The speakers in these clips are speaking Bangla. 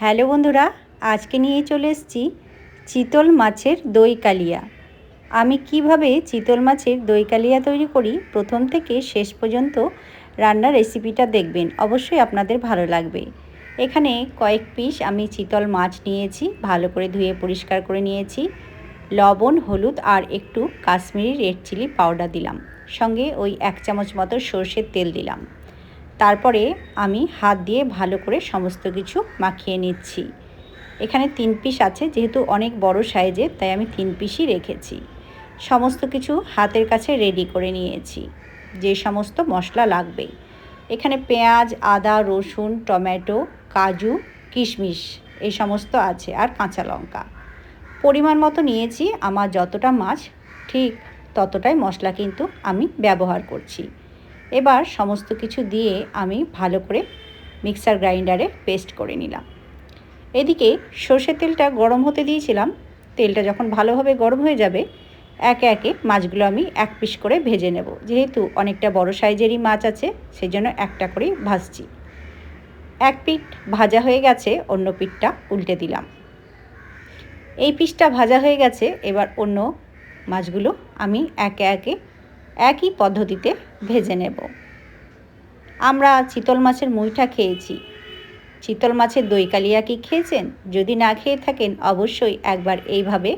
হ্যালো বন্ধুরা, আজকে নিয়ে চলে এসেছি চিতল মাছের দই কালিয়া। আমি কিভাবে চিতল মাছের দই কালিয়া তৈরি করি প্রথম থেকে শেষ পর্যন্ত রান্নার রেসিপিটা দেখবেন, অবশ্যই আপনাদের ভালো লাগবে। এখানে কয়েক পিস আমি চিতল মাছ নিয়েছি, ভালো করে ধুয়ে পরিষ্কার করে নিয়েছি। লবণ, হলুদ আর একটু কাশ্মীরি রেড চিলি পাউডার দিলাম, সঙ্গে ওই 1 চামচ মতো সর্ষের তেল দিলাম। তারপরে আমি হাত দিয়ে ভালো করে সমস্ত কিছু মাখিয়ে নিচ্ছি। এখানে 3 পিস আছে, যেহেতু অনেক বড় সাইজের তাই আমি 3 পিসই রেখেছি। সমস্ত কিছু হাতের কাছে রেডি করে নিয়েছি, যে সমস্ত মশলা লাগবে। এখানে পেঁয়াজ, আদা, রসুন, টমেটো, কাজু, কিশমিশ এই সমস্ত আছে, আর কাঁচা লঙ্কা পরিমাণ মতো নিয়েছি। আমার যতটা মাছ ঠিক ততটাই মশলা কিন্তু আমি ব্যবহার করছি। এবার সমস্ত কিছু দিয়ে আমি ভালো করে মিক্সার গ্রাইন্ডারে পেস্ট করে নিলাম। এদিকে সর্ষের তেলটা গরম হতে দিয়েছিলাম। তেলটা যখন ভালোভাবে গরম হয়ে যাবে, একে একে মাছগুলো আমি 1 পিস করে ভেজে নেব। যেহেতু অনেকটা বড় সাইজেরই মাছ আছে, সেই জন্য একটা করেই ভাজছি। 1 পিঠ ভাজা হয়ে গেছে, অন্য পিঠটা উল্টে দিলাম। এই পিসটা ভাজা হয়ে গেছে, এবার অন্য মাছগুলো আমি একে একে একই পদ্ধতিতে ভেজে নেব। আমরা চিতল মাছের মুইঠা খেয়েছি, চিতল মাছের দই কালিয়া কি খেয়েছেন? যদি না খেয়ে থাকেন অবশ্যই একবার এইভাবে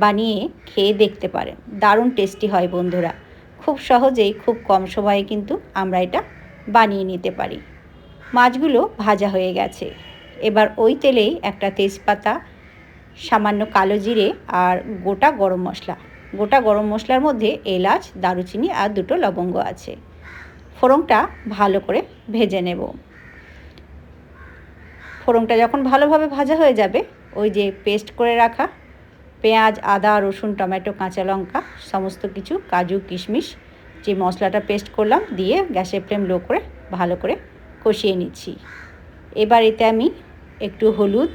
বানিয়ে খেয়ে দেখতে পারেন। দারুণ টেস্টি হয় বন্ধুরা। খুব সহজেই, খুব কম সময়ে কিন্তু আমরা এটা বানিয়ে নিতে পারি। মাছগুলো ভাজা হয়ে গেছে, এবার ওই তেলেই একটা তেজপাতা, সামান্য কালো জিরে আর গোটা গরম মশলা। গোটা গরম মশলার মধ্যে এলাচ, দারুচিনি আর 2টো লবঙ্গ আছে। ফোড়নটা ভালো করে ভেজে নেব। ফোড়নটা যখন ভালোভাবে ভাজা হয়ে যাবে, ওই যে পেস্ট করে রাখা পেঁয়াজ, আদা, রসুন, টমেটো, কাঁচা লঙ্কা সমস্ত কিছু, কাজু, কিশমিশ, যে মশলাটা পেস্ট করলাম দিয়ে গ্যাসের ফ্লেম লো করে ভালো করে কষিয়ে নিচ্ছি। এবার এতে আমি একটু হলুদ,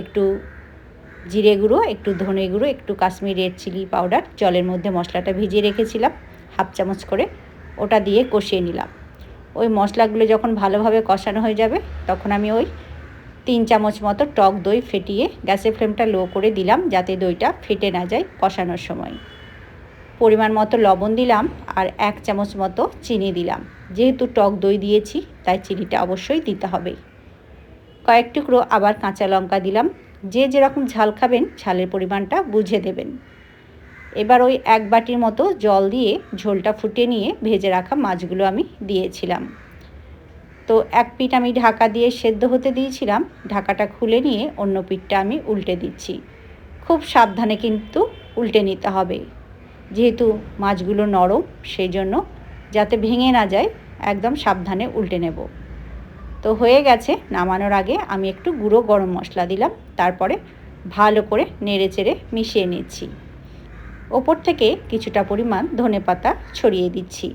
একটু জিরে গুঁড়ো, একটু ধনে গুঁড়ো, একটু কাশ্মীরি রেড চিলি পাউডার, জলের মধ্যে মশলাটা ভিজিয়ে রেখেছিলাম 1/2 চামচ করে, ওটা দিয়ে কষিয়ে নিলাম। ওই মশলাগুলো যখন ভালোভাবে কষানো হয়ে যাবে, তখন আমি ওই 3 চামচ মতো টক দই ফেটিয়ে গ্যাসের ফ্লেমটা লো করে দিলাম, যাতে দইটা ফেটে না যায় কষানোর সময়। পরিমাণ মতো লবণ দিলাম আর 1 চামচ মতো চিনি দিলাম। যেহেতু টক দই দিয়েছি তাই চিনিটা অবশ্যই দিতে হবে। কয়েক টুকরো আবার কাঁচা লঙ্কা দিলাম। যে যেরকম ঝাল খাবেন ঝালের পরিমাণটা বুঝে দেবেন। এবার ওই 1 বাটির মতো জল দিয়ে ঝোলটা ফুটিয়ে নিয়ে ভেজে রাখা মাছগুলো আমি দিয়েছিলাম। তো 1 পিঠ আমি ঢাকা দিয়ে সেদ্ধ হতে দিয়েছিলাম। ঢাকাটা খুলে নিয়ে অন্য পিঠটা আমি উল্টে দিচ্ছি। খুব সাবধানে কিন্তু উল্টে নিতে হবে, যেহেতু মাছগুলো নরম, সেই জন্য যাতে ভেঙে না যায় একদম সাবধানে উল্টে নেব। তো হয়ে গেছে। নামানোর আগে আমি একটু গুঁড়ো গরম মশলা দিলাম, তারপরে ভালো করে নেড়ে চেড়ে মিশিয়ে নিচ্ছি। ওপর থেকে কিছুটা পরিমাণ ধনেপাতা ছড়িয়ে দিচ্ছি।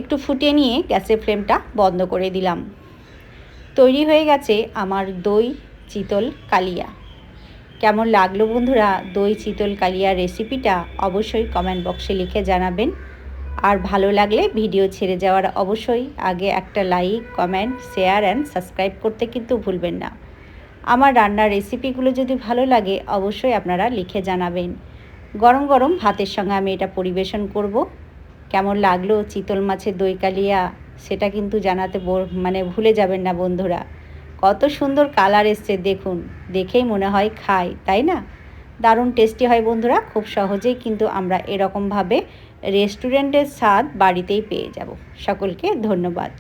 একটু ফুটিয়ে নিয়ে গ্যাসের ফ্লেমটা বন্ধ করে দিলাম। তৈরি হয়ে গেছে আমার দই চিতল কালিয়া। কেমন লাগলো বন্ধুরা দই চিতল কালিয়া রেসিপিটা? অবশ্যই কমেন্ট বক্সে লিখে জানাবেন। আর ভালো লাগলে ভিডিও ছেড়ে যাওয়ার অবশ্যই আগে একটা like, comment, share and subscribe করতে কিন্তু ভুলবেন না। আমার রান্নার রেসিপিগুলো যদি ভালো লাগে অবশ্যই আপনারা লিখে জানাবেন। গরম গরম ভাতের সঙ্গে আমি এটা পরিবেশন করব। কেমন লাগলো চিতল মাছের দই কালিয়া সেটা কিন্তু জানাতে ভুলে যাবেন না বন্ধুরা। কত সুন্দর কালার এসছে দেখুন, দেখেই মনে হয় খাই, তাই না? দারুণ টেস্টি হয় বন্ধুরা। খুব সহজেই কিন্তু আমরা এরকমভাবে রেস্টুরেন্টের স্বাদ বাড়িতেই পেয়ে যাব। সকলকে ধন্যবাদ।